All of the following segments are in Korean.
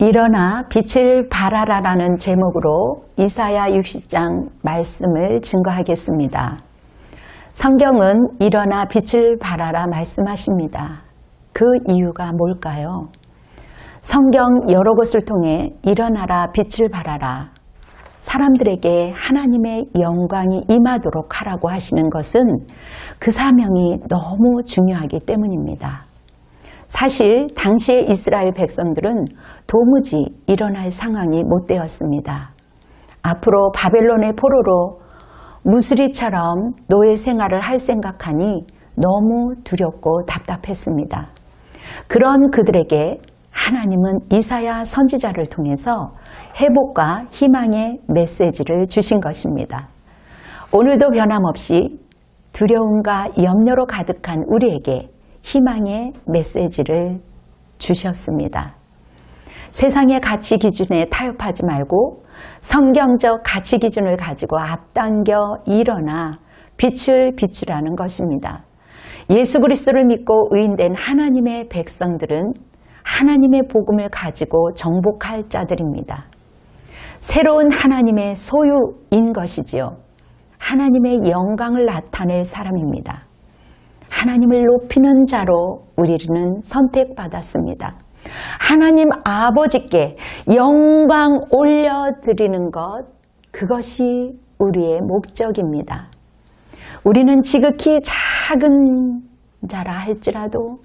일어나 빛을 발하라라는 제목으로 이사야 60장 말씀을 증거하겠습니다. 성경은 일어나 빛을 발하라 말씀하십니다. 그 이유가 뭘까요? 성경 여러 곳을 통해 일어나라 빛을 발하라, 사람들에게 하나님의 영광이 임하도록 하라고 하시는 것은 그 사명이 너무 중요하기 때문입니다. 사실 당시의 이스라엘 백성들은 도무지 일어날 상황이 못 되었습니다. 앞으로 바벨론의 포로로 무스리처럼 노예 생활을 할 생각하니 너무 두렵고 답답했습니다. 그런 그들에게 하나님은 이사야 선지자를 통해서 회복과 희망의 메시지를 주신 것입니다. 오늘도 변함없이 두려움과 염려로 가득한 우리에게 희망의 메시지를 주셨습니다. 세상의 가치 기준에 타협하지 말고 성경적 가치 기준을 가지고 앞당겨 일어나 빛을 비추라는 것입니다. 예수 그리스도를 믿고 의인된 하나님의 백성들은 하나님의 복음을 가지고 정복할 자들입니다. 새로운 하나님의 소유인 것이지요. 하나님의 영광을 나타낼 사람입니다. 하나님을 높이는 자로 우리는 선택받았습니다. 하나님 아버지께 영광 올려드리는 것, 그것이 우리의 목적입니다. 우리는 지극히 작은 자라 할지라도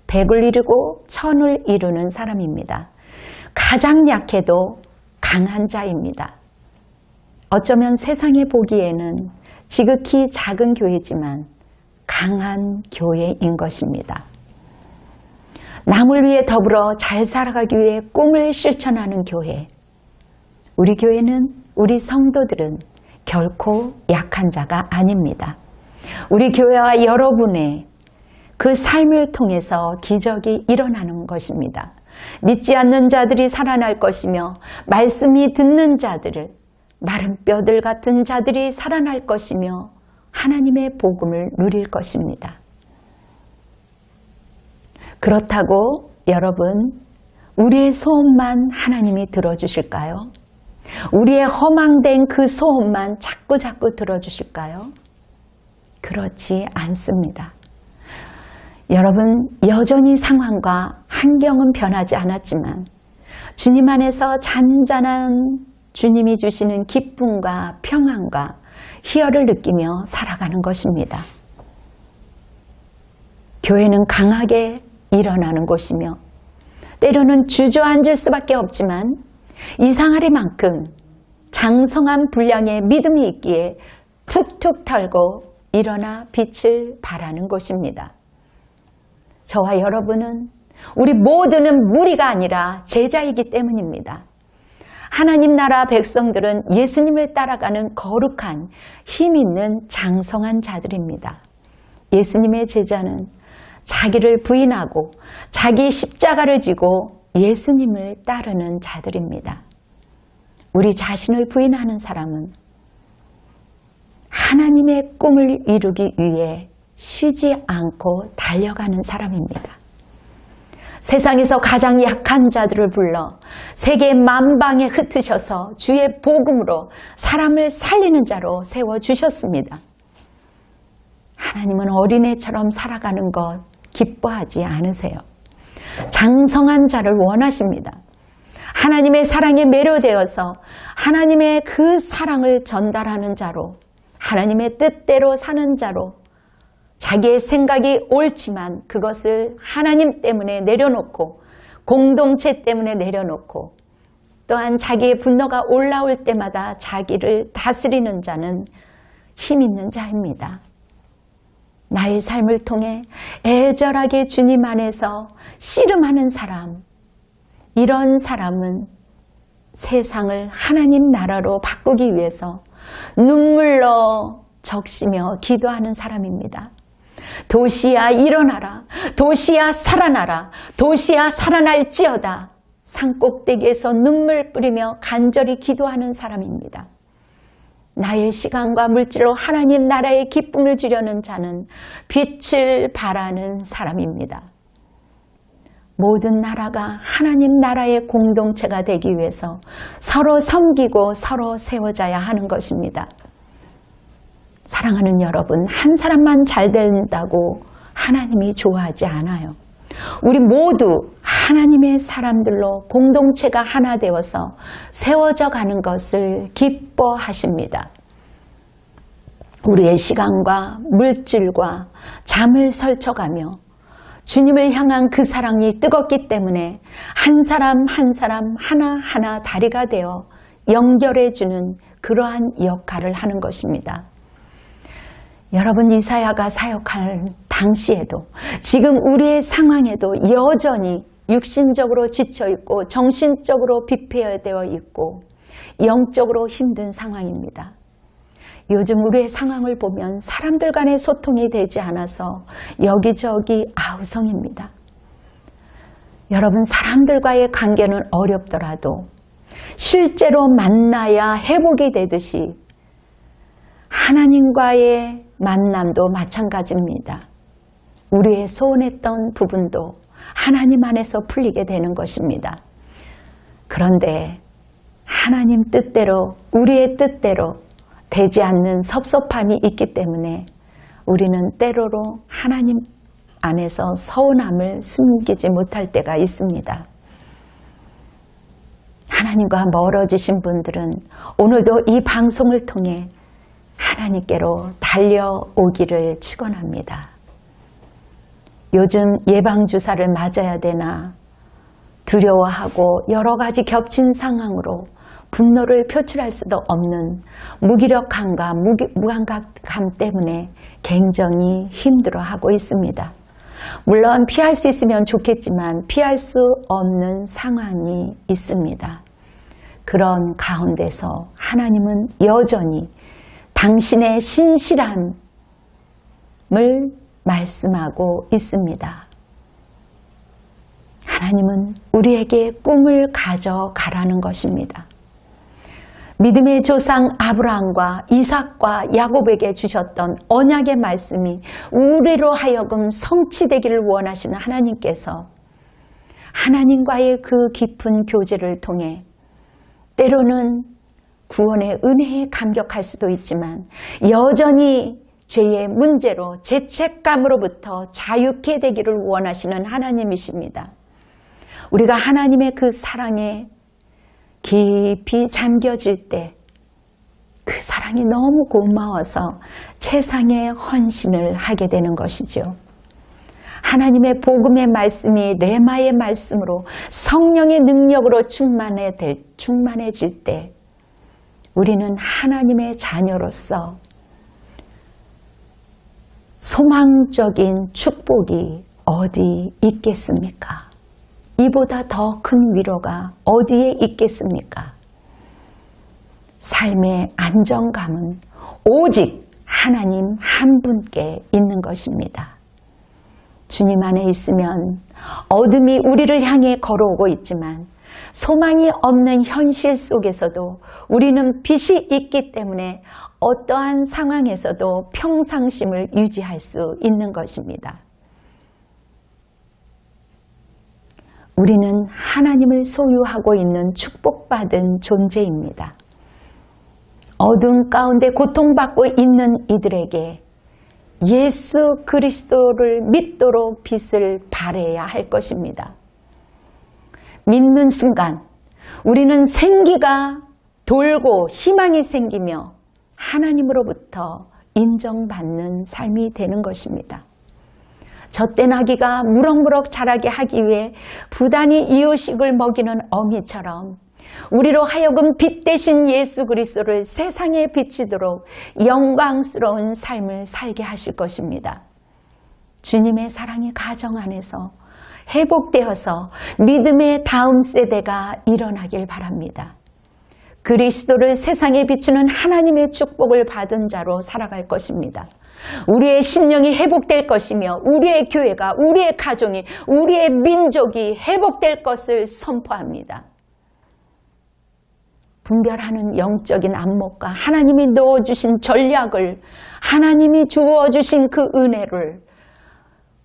백을 이루고 천을 이루는 사람입니다. 가장 약해도 강한 자입니다. 어쩌면 세상에 보기에는 지극히 작은 교회지만 강한 교회인 것입니다. 남을 위해 더불어 잘 살아가기 위해 꿈을 실천하는 교회. 우리 교회는, 우리 성도들은 결코 약한 자가 아닙니다. 우리 교회와 여러분의 그 삶을 통해서 기적이 일어나는 것입니다. 믿지 않는 자들이 살아날 것이며 말씀이 듣는 자들을, 마른 뼈들 같은 자들이 살아날 것이며 하나님의 복음을 누릴 것입니다. 그렇다고 여러분, 우리의 소원만 하나님이 들어주실까요? 우리의 허망된 그 소원만 자꾸 들어주실까요? 그렇지 않습니다. 여러분, 여전히 상황과 환경은 변하지 않았지만 주님 안에서 잔잔한 주님이 주시는 기쁨과 평안과 희열을 느끼며 살아가는 것입니다. 교회는 강하게 일어나는 곳이며 때로는 주저앉을 수밖에 없지만 이상하리만큼 장성한 분량의 믿음이 있기에 툭툭 털고 일어나 빛을 발하는 곳입니다. 저와 여러분은, 우리 모두는 무리가 아니라 제자이기 때문입니다. 하나님 나라 백성들은 예수님을 따라가는 거룩한 힘 있는 장성한 자들입니다. 예수님의 제자는 자기를 부인하고 자기 십자가를 지고 예수님을 따르는 자들입니다. 우리 자신을 부인하는 사람은 하나님의 꿈을 이루기 위해 쉬지 않고 달려가는 사람입니다. 세상에서 가장 약한 자들을 불러 세계 만방에 흩으셔서 주의 복음으로 사람을 살리는 자로 세워주셨습니다. 하나님은 어린애처럼 살아가는 것 기뻐하지 않으세요. 장성한 자를 원하십니다. 하나님의 사랑에 매료되어서 하나님의 그 사랑을 전달하는 자로, 하나님의 뜻대로 사는 자로, 자기의 생각이 옳지만 그것을 하나님 때문에 내려놓고, 공동체 때문에 내려놓고, 또한 자기의 분노가 올라올 때마다 자기를 다스리는 자는 힘 있는 자입니다. 나의 삶을 통해 애절하게 주님 안에서 씨름하는 사람, 이런 사람은 세상을 하나님 나라로 바꾸기 위해서 눈물로 적시며 기도하는 사람입니다. 도시야 일어나라, 도시야 살아나라, 도시야 살아날지어다. 산꼭대기에서 눈물 뿌리며 간절히 기도하는 사람입니다. 나의 시간과 물질로 하나님 나라의 기쁨을 주려는 자는 빛을 발하는 사람입니다. 모든 나라가 하나님 나라의 공동체가 되기 위해서 서로 섬기고 서로 세워져야 하는 것입니다. 사랑하는 여러분, 한 사람만 잘 된다고 하나님이 좋아하지 않아요. 우리 모두 하나님의 사람들로 공동체가 하나 되어서 세워져 가는 것을 기뻐하십니다. 우리의 시간과 물질과 잠을 설쳐가며 주님을 향한 그 사랑이 뜨겁기 때문에 한 사람 한 사람 하나하나 다리가 되어 연결해주는 그러한 역할을 하는 것입니다. 여러분, 이사야가 사역할 당시에도 지금 우리의 상황에도 여전히 육신적으로 지쳐있고 정신적으로 비폐되어 있고 영적으로 힘든 상황입니다. 요즘 우리의 상황을 보면 사람들 간의 소통이 되지 않아서 여기저기 아우성입니다. 여러분, 사람들과의 관계는 어렵더라도 실제로 만나야 회복이 되듯이 하나님과의 만남도 마찬가지입니다. 우리의 소원했던 부분도 하나님 안에서 풀리게 되는 것입니다. 그런데 하나님 뜻대로, 우리의 뜻대로 되지 않는 섭섭함이 있기 때문에 우리는 때로로 하나님 안에서 서운함을 숨기지 못할 때가 있습니다. 하나님과 멀어지신 분들은 오늘도 이 방송을 통해 하나님께로 달려오기를 축원합니다. 요즘 예방주사를 맞아야 되나 두려워하고 여러 가지 겹친 상황으로 분노를 표출할 수도 없는 무기력함과 무감각함 때문에 굉장히 힘들어하고 있습니다. 물론 피할 수 있으면 좋겠지만 피할 수 없는 상황이 있습니다. 그런 가운데서 하나님은 여전히 당신의 신실함을 말씀하고 있습니다. 하나님은 우리에게 꿈을 가져가라는 것입니다. 믿음의 조상 아브라함과 이삭과 야곱에게 주셨던 언약의 말씀이 우리로 하여금 성취되기를 원하시는 하나님께서 하나님과의 그 깊은 교제를 통해 때로는 구원의 은혜에 감격할 수도 있지만 여전히 죄의 문제로 죄책감으로부터 자유케 되기를 원하시는 하나님이십니다. 우리가 하나님의 그 사랑에 깊이 잠겨질 때 그 사랑이 너무 고마워서 최상의 헌신을 하게 되는 것이죠. 하나님의 복음의 말씀이 레마의 말씀으로 성령의 능력으로 충만해질 때 우리는 하나님의 자녀로서 소망적인 축복이 어디 있겠습니까? 이보다 더 큰 위로가 어디에 있겠습니까? 삶의 안정감은 오직 하나님 한 분께 있는 것입니다. 주님 안에 있으면 어둠이 우리를 향해 걸어오고 있지만 소망이 없는 현실 속에서도 우리는 빛이 있기 때문에 어떠한 상황에서도 평상심을 유지할 수 있는 것입니다. 우리는 하나님을 소유하고 있는 축복받은 존재입니다. 어둠 가운데 고통받고 있는 이들에게 예수 그리스도를 믿도록 빛을 발해야 할 것입니다. 믿는 순간 우리는 생기가 돌고 희망이 생기며 하나님으로부터 인정받는 삶이 되는 것입니다. 젖된 아기가 무럭무럭 자라게 하기 위해 부단히 이유식을 먹이는 어미처럼 우리로 하여금 빛 대신 예수 그리스도를 세상에 비치도록 영광스러운 삶을 살게 하실 것입니다. 주님의 사랑의 가정 안에서 회복되어서 믿음의 다음 세대가 일어나길 바랍니다. 그리스도를 세상에 비추는 하나님의 축복을 받은 자로 살아갈 것입니다. 우리의 심령이 회복될 것이며 우리의 교회가, 우리의 가정이, 우리의 민족이 회복될 것을 선포합니다. 분별하는 영적인 안목과 하나님이 넣어주신 전략을, 하나님이 주어주신 그 은혜를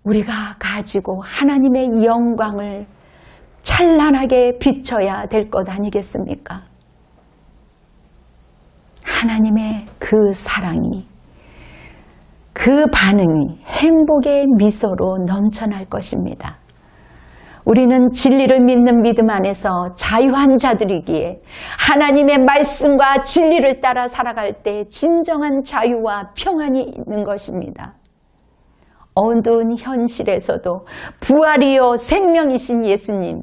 우리가 가지고 하나님의 영광을 찬란하게 비춰야 될 것 아니겠습니까? 하나님의 그 사랑이, 그 반응이 행복의 미소로 넘쳐날 것입니다. 우리는 진리를 믿는 믿음 안에서 자유한 자들이기에 하나님의 말씀과 진리를 따라 살아갈 때 진정한 자유와 평안이 있는 것입니다. 어두운 현실에서도 부활이요 생명이신 예수님,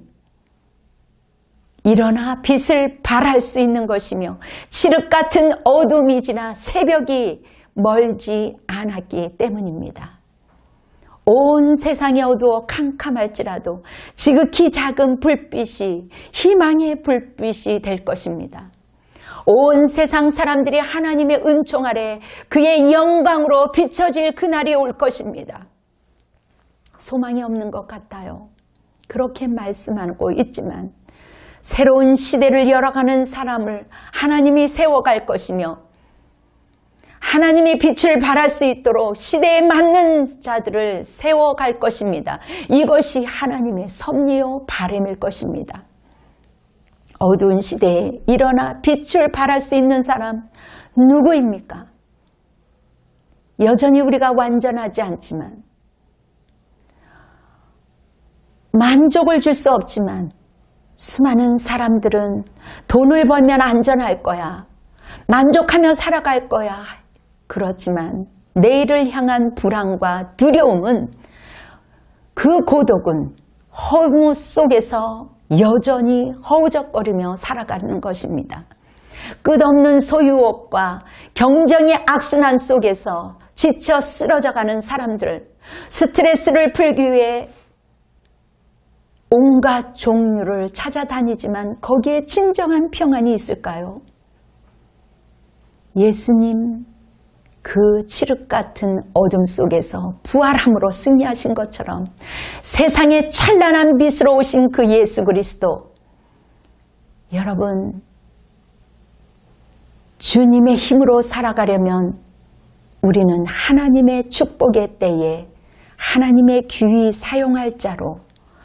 일어나 빛을 발할 수 있는 것이며 칠흑 같은 어둠이 지나 새벽이 멀지 않았기 때문입니다. 온 세상이 어두워 캄캄할지라도 지극히 작은 불빛이 희망의 불빛이 될 것입니다. 온 세상 사람들이 하나님의 은총 아래 그의 영광으로 비춰질 그날이 올 것입니다. 소망이 없는 것 같아요. 그렇게 말씀하고 있지만 새로운 시대를 열어가는 사람을 하나님이 세워갈 것이며 하나님의 빛을 발할 수 있도록 시대에 맞는 자들을 세워갈 것입니다. 이것이 하나님의 섭리요 바람일 것입니다. 어두운 시대에 일어나 빛을 발할 수 있는 사람 누구입니까? 여전히 우리가 완전하지 않지만 만족을 줄 수 없지만 수많은 사람들은 돈을 벌면 안전할 거야. 만족하며 살아갈 거야. 그렇지만 내일을 향한 불안과 두려움은 그 고독은 허무 속에서 여전히 허우적거리며 살아가는 것입니다. 끝없는 소유욕과 경쟁의 악순환 속에서 지쳐 쓰러져가는 사람들, 스트레스를 풀기 위해 온갖 종류를 찾아다니지만 거기에 진정한 평안이 있을까요? 예수님 그 칠흑 같은 어둠 속에서 부활함으로 승리하신 것처럼 세상의 찬란한 빛으로 오신 그 예수 그리스도, 여러분 주님의 힘으로 살아가려면 우리는 하나님의 축복의 때에 하나님의 귀히 사용할 자로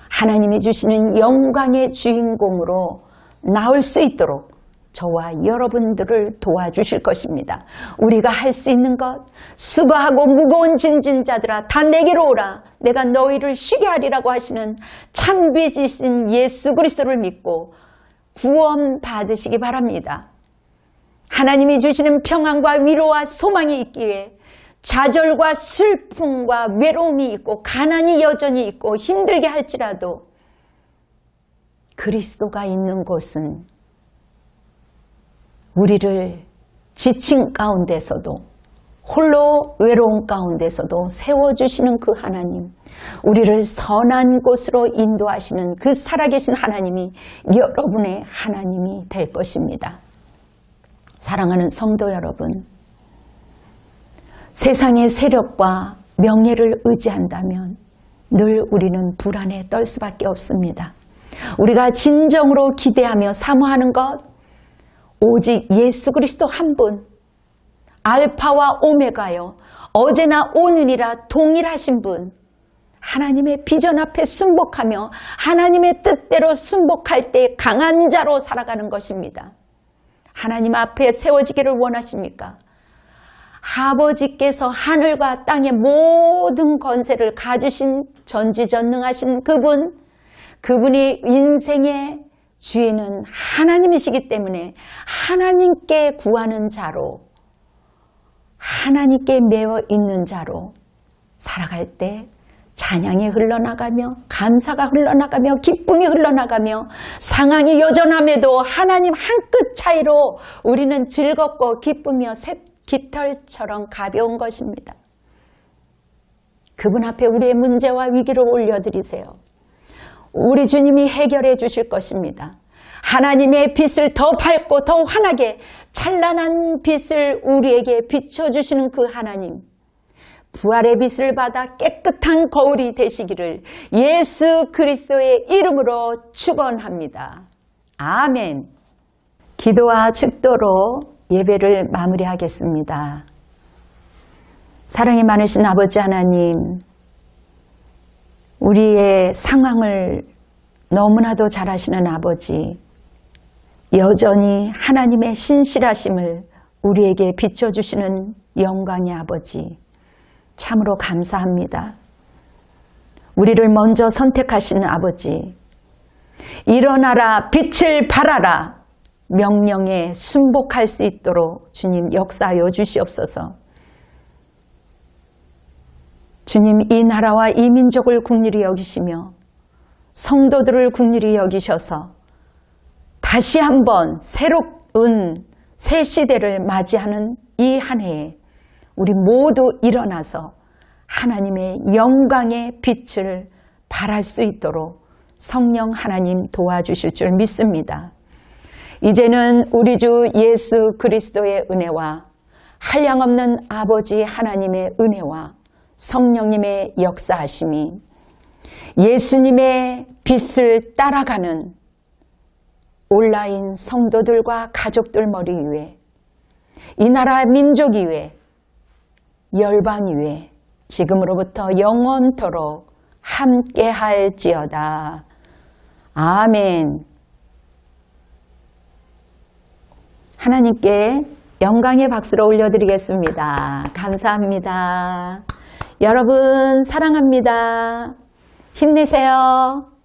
하나님이 주시는 영광의 주인공으로 나올 수 있도록 저와 여러분들을 도와주실 것입니다. 우리가 할 수 있는 것, 수고하고 무거운 짐진 자들아 다 내게로 오라, 내가 너희를 쉬게 하리라고 하시는 참빛이신 예수 그리스도를 믿고 구원 받으시기 바랍니다. 하나님이 주시는 평안과 위로와 소망이 있기에 좌절과 슬픔과 외로움이 있고 가난이 여전히 있고 힘들게 할지라도 그리스도가 있는 곳은 우리를 지친 가운데서도 홀로 외로운 가운데서도 세워주시는 그 하나님, 우리를 선한 곳으로 인도하시는 그 살아계신 하나님이 여러분의 하나님이 될 것입니다. 사랑하는 성도 여러분, 세상의 세력과 명예를 의지한다면 늘 우리는 불안에 떨 수밖에 없습니다. 우리가 진정으로 기대하며 사모하는 것, 오직 예수 그리스도 한 분, 알파와 오메가요, 어제나 오늘이라 동일하신 분, 하나님의 비전 앞에 순복하며 하나님의 뜻대로 순복할 때 강한 자로 살아가는 것입니다. 하나님 앞에 세워지기를 원하십니까? 아버지께서 하늘과 땅의 모든 권세를 가지신 전지전능하신 그분, 그분이 인생의 주인은 하나님이시기 때문에 하나님께 구하는 자로, 하나님께 매어 있는 자로 살아갈 때 찬양이 흘러나가며 감사가 흘러나가며 기쁨이 흘러나가며 상황이 여전함에도 하나님 한 끗 차이로 우리는 즐겁고 기쁘며 깃털처럼 가벼운 것입니다. 그분 앞에 우리의 문제와 위기를 올려드리세요. 우리 주님이 해결해 주실 것입니다. 하나님의 빛을 더 밝고 더 환하게 찬란한 빛을 우리에게 비춰주시는 그 하나님, 부활의 빛을 받아 깨끗한 거울이 되시기를 예수 그리스도의 이름으로 축원합니다. 아멘. 기도와 축도로 예배를 마무리하겠습니다. 사랑이 많으신 아버지 하나님, 우리의 상황을 너무나도 잘 아시는 아버지, 여전히 하나님의 신실하심을 우리에게 비춰주시는 영광의 아버지, 참으로 감사합니다. 우리를 먼저 선택하신 아버지, 일어나라 빛을 발하라 명령에 순복할 수 있도록 주님 역사하여 주시옵소서. 주님, 이 나라와 이 민족을 국률이 여기시며 성도들을 국률이 여기셔서 다시 한번 새로운 새 시대를 맞이하는 이 한 해에 우리 모두 일어나서 하나님의 영광의 빛을 발할 수 있도록 성령 하나님 도와주실 줄 믿습니다. 이제는 우리 주 예수 그리스도의 은혜와 한량없는 아버지 하나님의 은혜와 성령님의 역사하심이 예수님의 빛을 따라가는 온라인 성도들과 가족들 머리 위에, 이 나라 민족 위에, 열방 위에 지금으로부터 영원토록 함께 할지어다. 아멘. 하나님께 영광의 박수를 올려드리겠습니다. 감사합니다. 여러분 사랑합니다. 힘내세요.